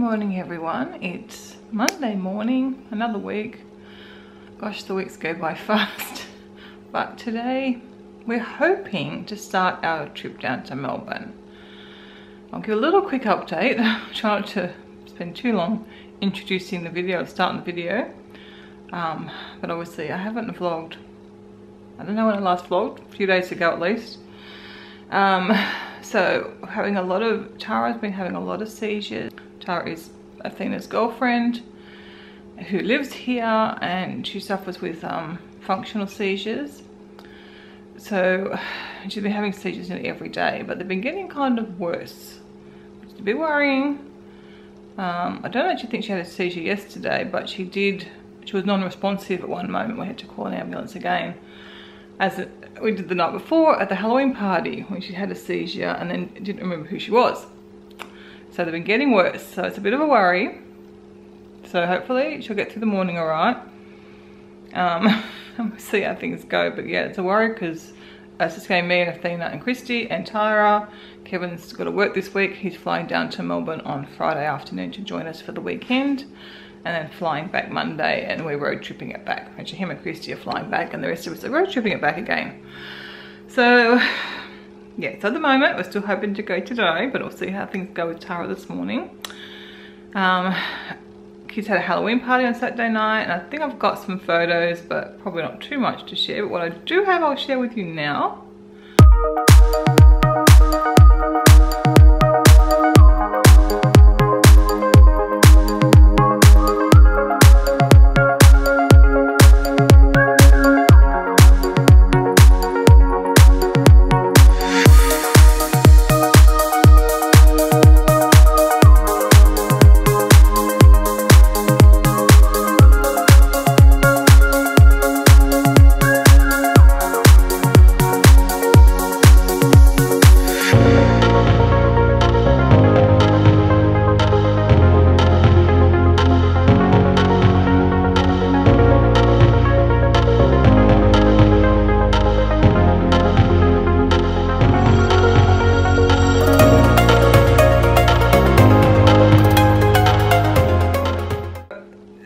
morning everyone. It's Monday morning, another week. Gosh, the weeks go by fast. But today we're hoping to start our trip down to Melbourne. I'll give a little quick update. I'll try not to spend too long introducing the video, starting the video. But obviously I haven't vlogged. I don't know when I last vlogged, a few days ago at least. So Tara's been having a lot of seizures. Tara is Athena's girlfriend who lives here, and she suffers with functional seizures. So she's been having seizures nearly every day, but they've been getting kind of worse, which is a bit worrying. I don't actually think she had a seizure yesterday, but she was non-responsive at one moment. We had to call an ambulance again, as we did the night before at the Halloween party when she had a seizure and then didn't remember who she was. So they've been getting worse, so it's a bit of a worry. So hopefully she'll get through the morning all right. We'll see how things go, but yeah, it's a worry because it's just going to be me and Athena and Christy and Tara. Kevin's got to work this week. He's flying down to Melbourne on Friday afternoon to join us for the weekend, and then flying back Monday, and we're road tripping it back. Actually, him and Christy are flying back, and the rest of us are road tripping it back again. So yeah, so at the moment we're still hoping to go today, but we'll see how things go with Tara this morning. Kids had a Halloween party on Saturday night, and I think I've got some photos, but probably not too much to share. But what I do have, I'll share with you now.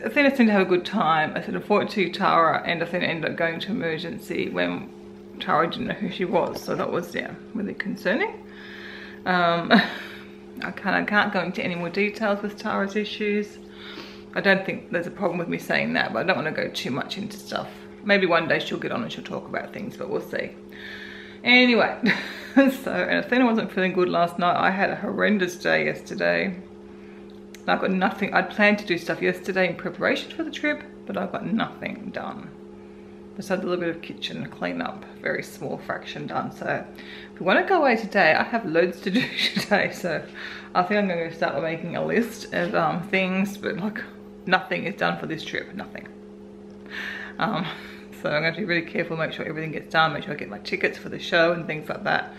Athena seemed to have a good time. I said unfortunately Tara and Athena ended up going to emergency when Tara didn't know who she was, so that was, yeah, really concerning. I can't go into any more details with Tara's issues. I don't think there's a problem with me saying that, but I don't want to go too much into stuff. Maybe one day she'll get on and she'll talk about things, but we'll see. Anyway, and Athena wasn't feeling good last night. I had a horrendous day yesterday. I've got nothing. I'd planned to do stuff yesterday in preparation for the trip, but I've got nothing done. Besides a little bit of kitchen cleanup, very small fraction done. So if we want to go away today, I have loads to do today. So I think I'm going to start making a list of things, but like nothing is done for this trip, nothing. So I'm going to be really careful, make sure everything gets done, make sure I get my tickets for the show and things like that.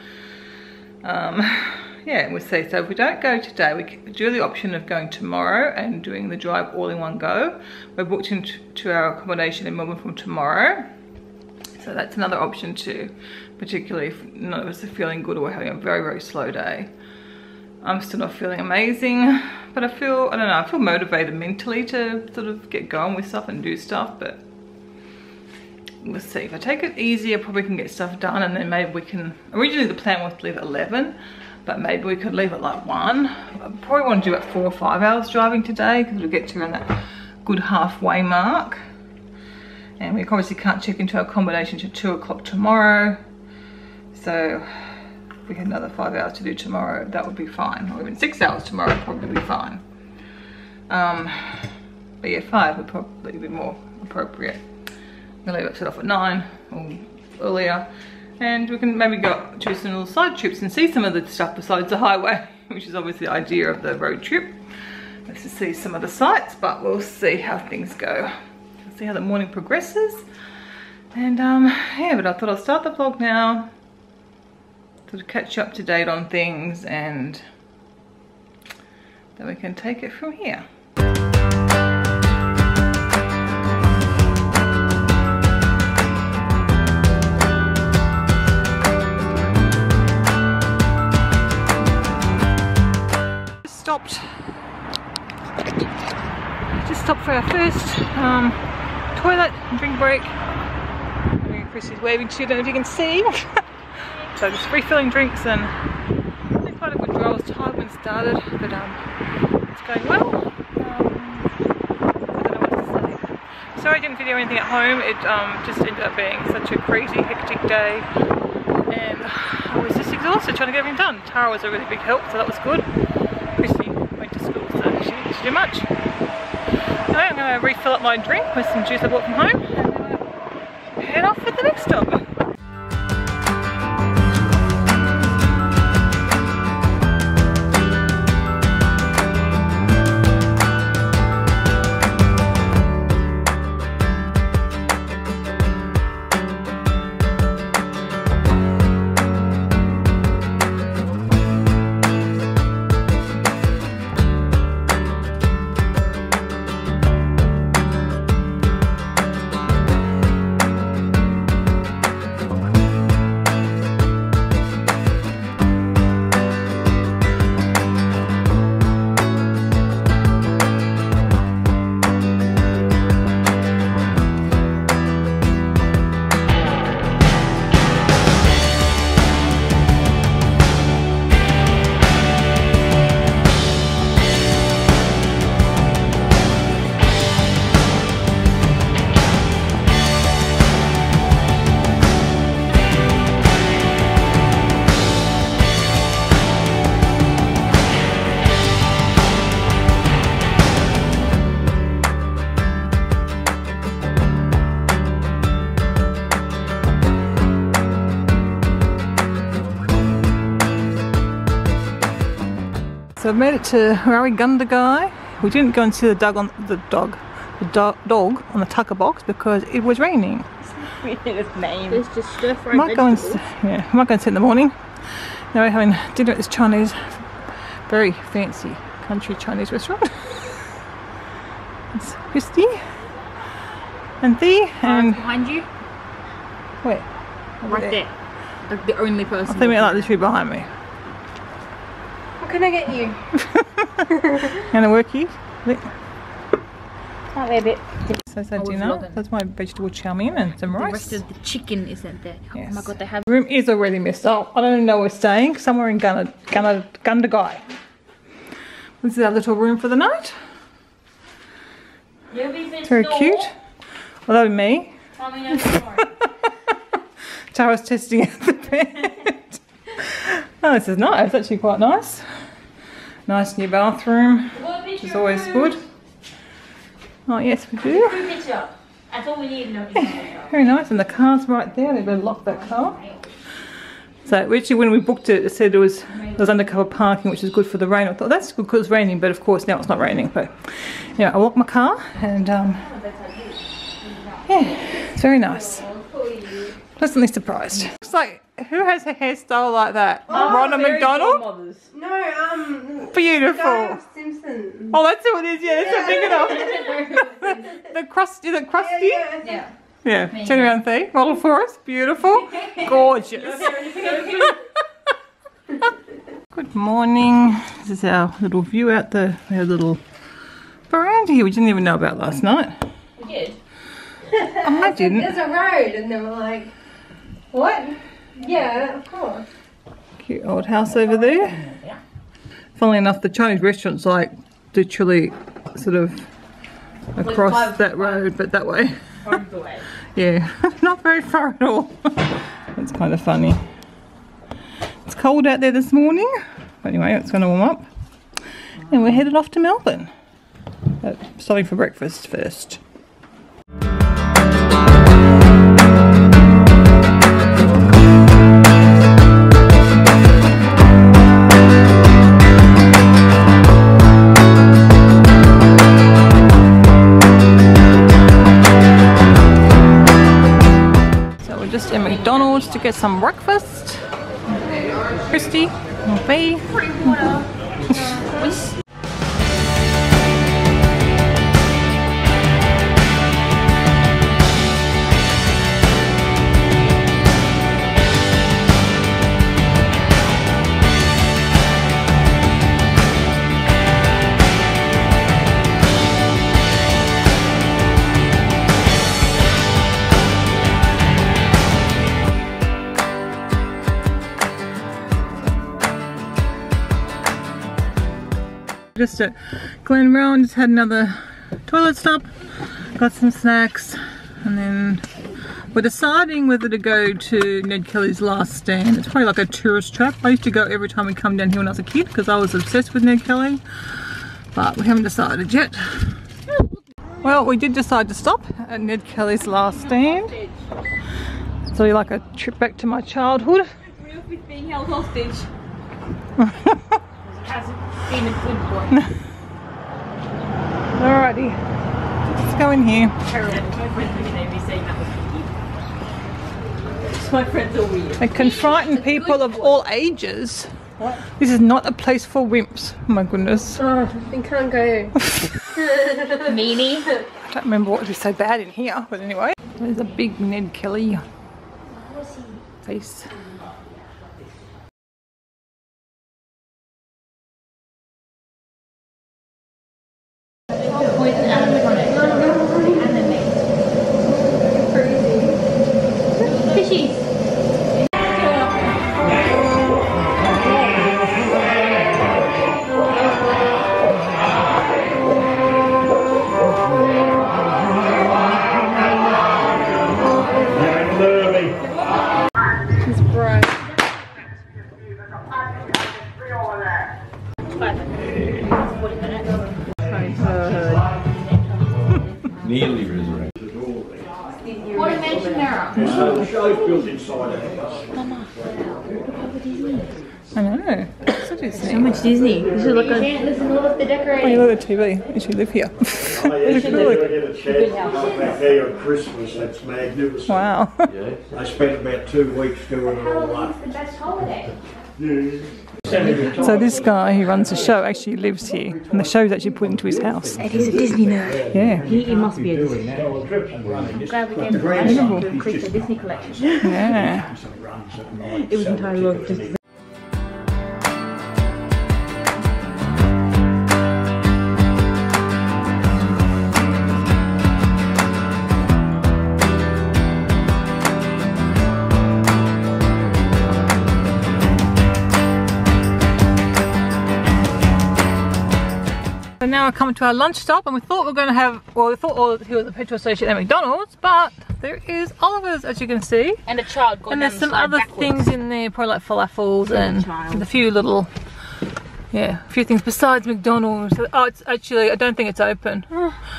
Yeah, we'll see. So if we don't go today, we can do the option of going tomorrow and doing the drive all in one go. We're booked into our accommodation in Melbourne from tomorrow. So that's another option too, particularly if none of us are feeling good or we're having a very, very slow day. I'm still not feeling amazing, but I don't know, I feel motivated mentally to sort of get going with stuff and do stuff, but we'll see. If I take it easy, I probably can get stuff done, and then maybe we can, originally the plan was to leave at 11, but maybe we could leave at like 1. I probably want to do about 4 or 5 hours driving today, because we'll get to around that good halfway mark. And we obviously can't check into our accommodation till 2 o'clock tomorrow. So if we had another 5 hours to do tomorrow, that would be fine. Or even 6 hours tomorrow, probably be fine. But yeah, 5 would probably be more appropriate. We'll leave it set off at 9 or earlier. And we can maybe go do some little side trips and see some of the stuff besides the highway, which is obviously the idea of the road trip. Let's just see some of the sights, but we'll see how things go. We'll see how the morning progresses. And yeah, but I thought I'll start the vlog now, sort of catch you up to date on things, and then we can take it from here. Just stopped for our first toilet and drink break. Chrissy's waving to you, I don't know if you can see. So just refilling drinks and it's quite a good draw. I was tired when it started, but it's going well. I don't know what to say. Sorry I didn't video anything at home. It just ended up being such a crazy, hectic day. And I was just exhausted trying to get everything done. Tara was a really big help, so that was good. Chrissy went to school, so she didn't do much. Anyway, I'm going to refill up my drink with some juice I bought from home and head off with the next stop. So I've made it to Gundagai. We didn't go and see the dog on the dog on the tucker box because it was raining. Its name. It's just stir-fried might go and see it in the morning. Now we're having dinner at this Chinese, very fancy country Chinese restaurant. It's Christy and Thea and behind you. Where? Right there. Like the only person. I think we're like literally behind me. What can I get you? And a workie. That way a bit. So dinner. That's my vegetable chow mein and some rice. The rest of the chicken isn't there. Yes. Oh my god, they have. The room is already messed up. I don't know where we're staying. Somewhere in Gundagai. This is our little room for the night. Very cute. Well, that would be me. Tara's testing out the bed. Oh, this is nice. It's actually quite nice. Nice new bathroom, which is always good. Oh yes, we do. That's all we need. Very nice, and the car's right there. They better lock that car. So actually, when we booked it, it said it was undercover parking, which is good for the rain. I thought that's good because it's raining, but of course now it's not raining. But yeah, I locked my car, and yeah, it's very nice. Pleasantly surprised. It's like, who has a hairstyle like that? Ronald McDonald? No, beautiful. Simpson. Oh, that's who it is. Yeah, that's so big enough. The crusty, is it crusty? Yeah. Yeah. Turn around, Thea. Model for us. Beautiful. Gorgeous. Good morning. This is our little view out the little veranda here. We didn't even know about last night. We did. I didn't. There's a road, and they were like, what? Yeah, of course. Cute old house over there. Funnily enough, the Chinese restaurant's like literally sort of across that road, but that way. Yeah, not very far at all. That's kind of funny. It's cold out there this morning. But anyway, it's going to warm up. And we're headed off to Melbourne. But stopping for breakfast first. Just in McDonald's to get some breakfast. Christy, Faye. just at Glenrowan, just had another toilet stop, got some snacks, and then we're deciding whether to go to Ned Kelly's Last Stand. It's probably like a tourist trap. I used to go every time we come down here when I was a kid because I was obsessed with Ned Kelly, but we haven't decided yet. Well, we did decide to stop at Ned Kelly's Last Stand. It's really like a trip back to my childhood. With being held hostage. Hasn't been a good boy. Alrighty, let's go in here. My friends looking at me saying that was weird. My friends are weird. They can frighten people of all ages. What? This is not a place for wimps. Oh my goodness. Oh, we can't go. Meanie. I don't remember what was so bad in here, but anyway. There's a big Ned Kelly face. Fishies. It's bright. Nearly resurrected. What a mansion mirror. There's little shows built inside the house. I know. So Disney. So much Disney. You should look at listen to all of the Oh, decorating. you look at the TV. You should live here. Oh, yeah, you never get a chance to come back here on Christmas. That's magnificent. Wow. I spent about 2 weeks doing it all up. the best holiday. So this guy who runs the show actually lives here, and the show's actually put into his house. And he's a Disney nerd. Yeah. He must be a Disney nerd. I'm glad we gave him permission to increase the Disney collection. Yeah. It was entirely worth just. So now we're coming to our lunch stop, and we thought we were going to have, well, we thought here was a petrol station at McDonald's, but there is Oliver's, as you can see. And a child going And down there's the some slide other backwards. things in there, probably like falafels and child. a few little, yeah, a few things besides McDonald's. Oh, it's actually, I don't think it's open.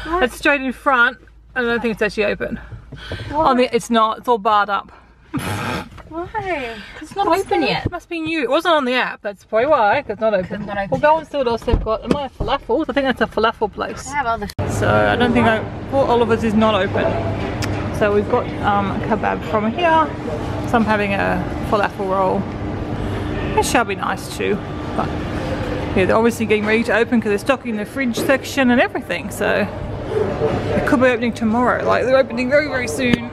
It's straight in front. I don't think it's actually open. On the, it's not, it's all barred up. Why? It's not open yet. It must be new. It wasn't on the app, that's probably why, because it's not open. It's not open We'll go and see what else they've got. It might have falafels. I think that's a falafel place. I have other. So I don't think Port Oliver's is not open. So we've got a kebab from here. So I'm having a falafel roll. It shall be nice too. But yeah, they're obviously getting ready to open because they're stocking the fridge section and everything. So it could be opening tomorrow. Like they're opening very, very soon.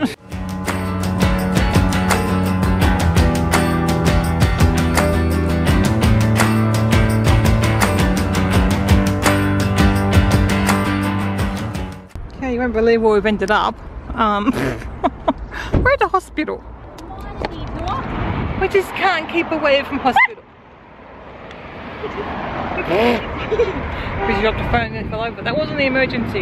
You won't believe where we've ended up. We're at a hospital. We just can't keep away from hospital. Because you dropped the phone and it fell over. That wasn't the emergency.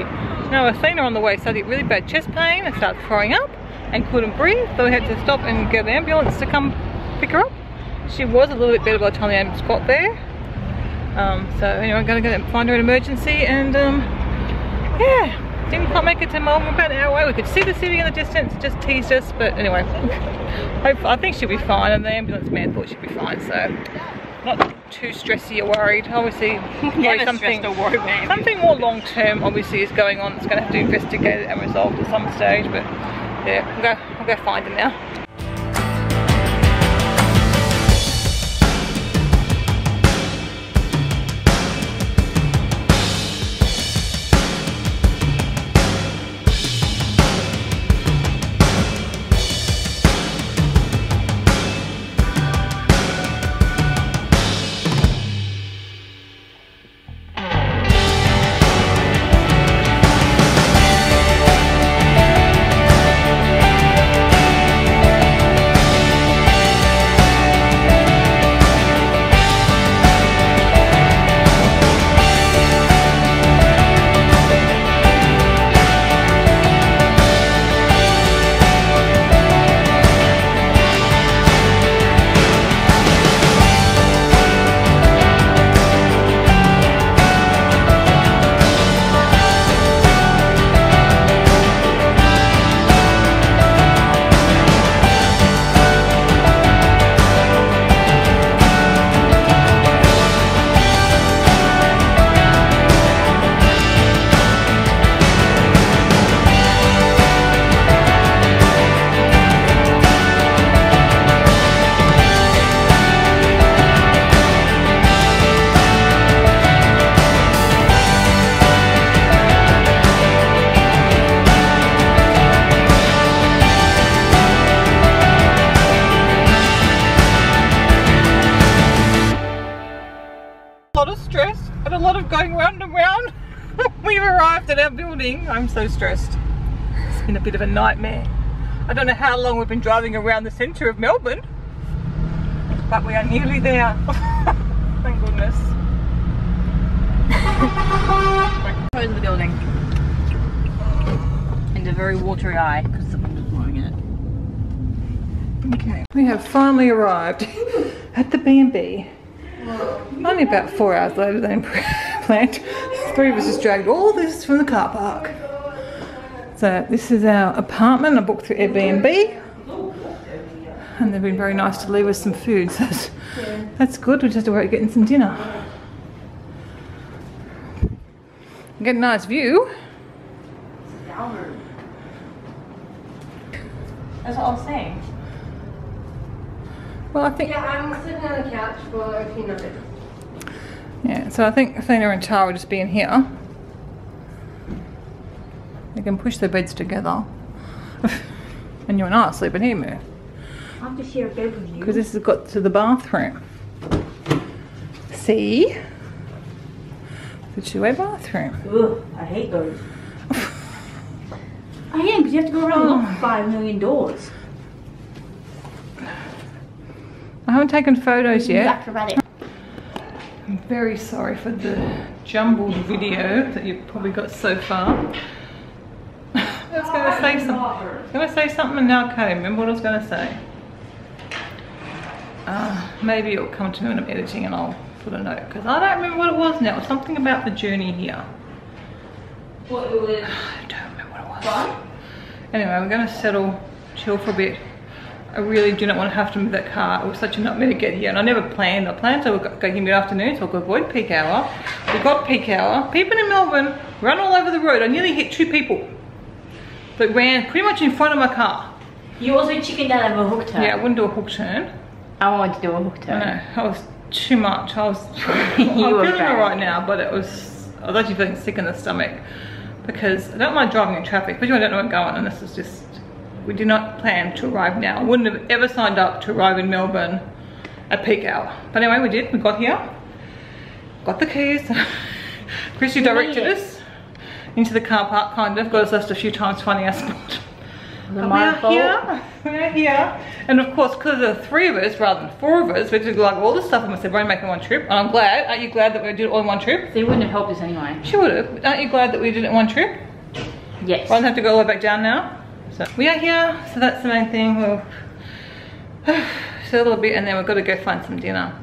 No, I seen her on the way, started really bad chest pain and started throwing up and couldn't breathe, so we had to stop and get an ambulance to come pick her up. She was a little bit better by the time the ambulance got there. So anyway, I'm going to go find her an emergency, and yeah. Didn't quite make it to Melbourne, about an hour away. We could see the city in the distance, it just teased us, but anyway. I think she'll be fine, and the ambulance man thought she'd be fine, so not too stressy or worried. Obviously, something more long term obviously is going on. It's going to have to be investigated and resolved at some stage, but yeah, I'll go find her now. around. We've arrived at our building. I'm so stressed. It's been a bit of a nightmare. I don't know how long we've been driving around the centre of Melbourne, but we are nearly there. Thank goodness. Close the building. And a very watery eye because the wind is blowing in it. Okay, we have finally arrived at the B&B. Only about 4 hours later than planned. 3 of us just dragged all this from the car park. So this is our apartment. I booked through Airbnb. And they've been very nice to leave us some food. So that's good. We just have to worry about getting some dinner. Get a nice view. That's what I was saying. Well, I think... Yeah, I'm sitting on the couch for a few minutes. Yeah, so I think Athena and Tara will just be in here. They can push their beds together. And you and I are sleeping here, Moo. I'll just share a bed with you. Because this has got to the bathroom. See? The two-way bathroom. Ugh, I hate those. I am, because you have to go around and lock 5 million doors. I haven't taken photos yet. Acrobatic. I'm very sorry for the jumbled video that you've probably got so far. I was going to say something and now I can't remember what I was going to say. Maybe it'll come to me when I'm editing and I'll put a note, because I don't remember what it was now. It was something about the journey here. What it was? I don't remember what it was. Fun? Anyway, we're going to settle, chill for a bit. I really do not want to have to move that car. It was such a nightmare to get here, and I never planned. I planned to go here mid-afternoon so I could avoid peak hour. We got peak hour. People in Melbourne run all over the road. I nearly hit 2 people that ran pretty much in front of my car. You also chickened out of a hook turn. Yeah, I wouldn't do a hook turn. I wanted to do a hook turn. I know, that was too much. I'm feeling alright now, but I was actually feeling sick in the stomach because I don't like driving in traffic, especially when I don't know where I'm going, and this is just, we did not plan to arrive now. I wouldn't have ever signed up to arrive in Melbourne at peak hour. But anyway, we did. We got here, got the keys. Christy directed us into the car park, kind of. Got us left a few times finding our spot. We are here. And of course, because there are 3 of us rather than 4 of us, we did like all the stuff I said, we're making one trip. And I'm glad. Aren't you glad that we did it all in one trip? They wouldn't have helped us anyway. She would have. Aren't you glad that we did it in one trip? Yes. Rather than have to go all the way back down now. So we are here, so that's the main thing. We'll settle a bit and then we've got to go find some dinner.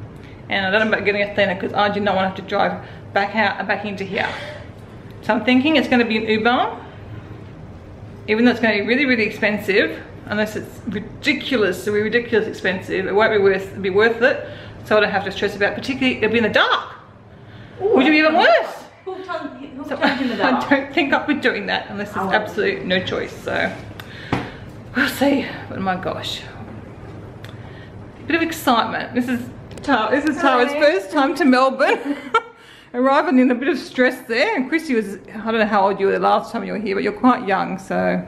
And I don't know about getting Athena because I do not want to have to drive back out and back into here. So I'm thinking it's going to be an Uber, even though it's going to be really, really expensive, unless it's ridiculously expensive. It won't be worth it. So I don't have to stress about, particularly it'll be in the dark. Ooh, which would be even worse. So I don't think I'll be doing that unless there's absolute no choice. So we'll see. But my gosh, bit of excitement. This is Tara's first time to Melbourne. Arriving in a bit of stress there, and Christy was, I don't know how old you were the last time you were here, but you're quite young, so.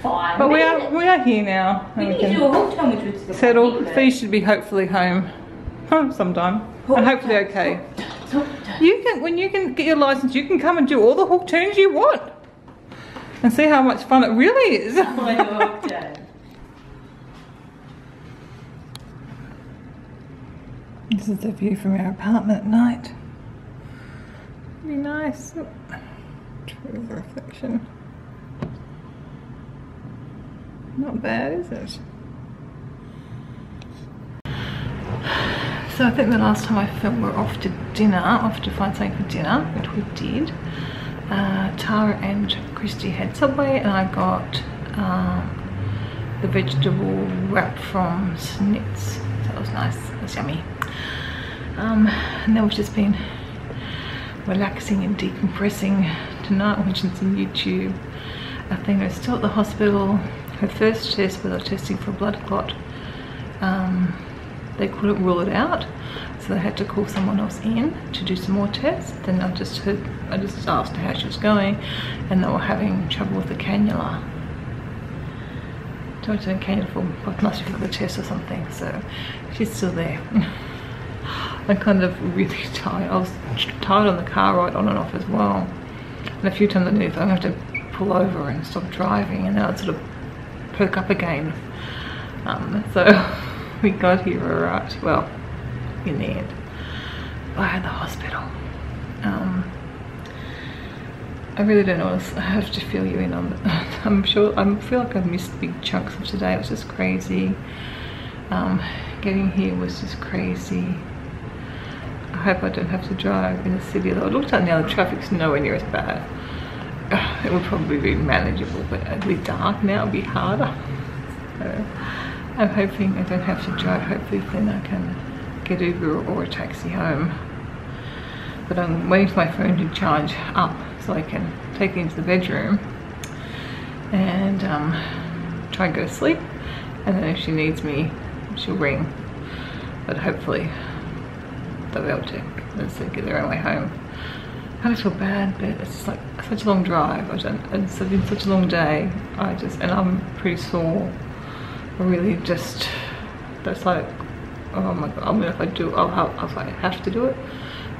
Fine. But we are here now. We need to do a hook turn, which was settle. Fee should be hopefully home sometime, and hopefully okay. When you can get your license, you can come and do all the hook turns you want, and see how much fun it really is. This is the view from our apartment at night. Be nice. True reflection. Not bad, is it? So I think the last time I filmed we were off to dinner, off to find something for dinner, which we did. Tara and Christy had Subway, and I got the vegetable wrap from Snitz. So that was nice. It was yummy. And then we've just been relaxing and decompressing tonight, watching some YouTube. Athena is still at the hospital. Her first test was testing for a blood clot. They couldn't rule it out, so they had to call someone else in to do some more tests. Then I just asked her how she was going, and they were having trouble with the cannula. Don't do a cannula for, must be for the test or something. So she's still there. I'm kind of really tired. I was tired on the car ride on and off as well. And a few times I knew I'm going to have to pull over and stop driving, and then I'd sort of perk up again. So we got here alright, well, in the end, by the hospital. I really don't know what I have to fill you in on. I feel like I've missed big chunks of today. It was just crazy. Getting here was just crazy. I hope I don't have to drive in the city. Though I looked at now, the traffic's nowhere near as bad. It would probably be manageable, but it'd be dark now, it'd be harder. So I'm hoping I don't have to drive. Hopefully then I can get Uber or a taxi home. But I'm waiting for my phone to charge up so I can take it into the bedroom and try and go to sleep. And then if she needs me, she'll ring. But hopefully they'll be able to get their own way home. I kind of feel bad, but it's just like such a long drive. It's been such a long day. And I'm pretty sore. I really just, that's like, oh my god. I mean, if I do, I have to do it.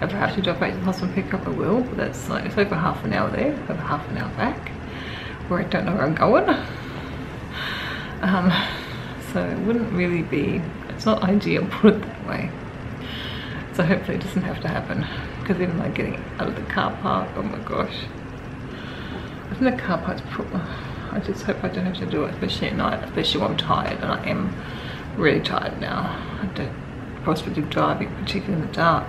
If I have to drive back to the hospital and pick up, I will. But that's like, it's over half an hour there, over half an hour back, where I don't know where I'm going. So it wouldn't really be, it's not ideal, put it that way. So hopefully it doesn't have to happen. Because even like getting out of the car park, oh my gosh. I think the car park's I just hope I don't have to do it, especially at night, especially when I'm tired, and I am really tired now. I don't, prospect of driving, particularly in the dark,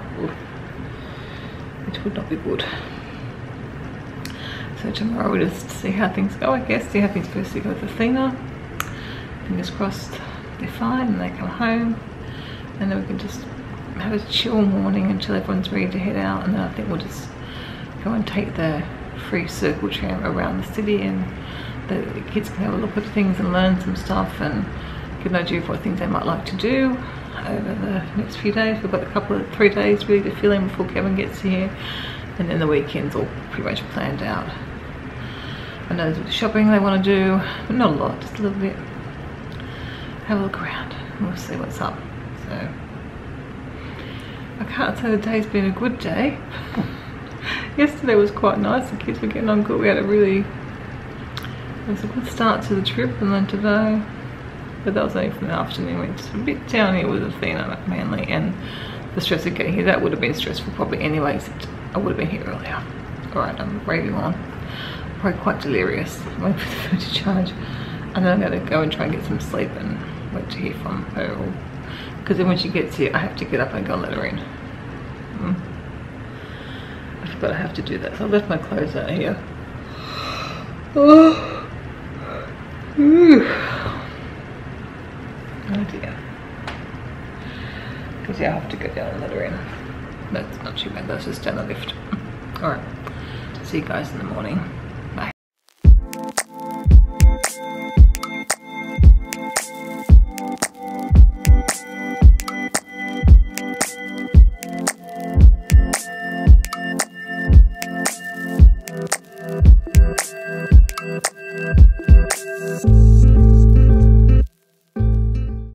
which would not be good. So tomorrow we'll just see how things go, I guess, see how things firstly go with Athena. Fingers crossed they're fine and they come home, and then we can just have a chill morning until everyone's ready to head out, and then I think we'll just go and take the free circle tram around the city, and the kids can have a look at things and learn some stuff and get an idea of what things they might like to do over the next few days. We've got a 3 days really to fill in before Kevin gets here, and then the weekend's all pretty much planned out. I know there's shopping they want to do, but not a lot, just a little bit. Have a look around and we'll see what's up. So I can't say the day's been a good day. Yesterday was quite nice, the kids were getting on good. It was a good start to the trip, and then today, but that was only from the afternoon. We went a bit down here with Athena mainly, and the stress of getting here, that would have been stressful probably anyway, except I would have been here earlier. Alright, I'm raving on. Probably quite delirious, waiting for the phone to charge. And then I'm going to go and try and get some sleep and wait to hear from her. Because then when she gets here, I have to get up and go and let her in. I forgot I have to do that, so I left my clothes out here. Oh dear. Because yeah, I have to go down and let her in. That's not too bad, that's just down the lift. Alright, see you guys in the morning.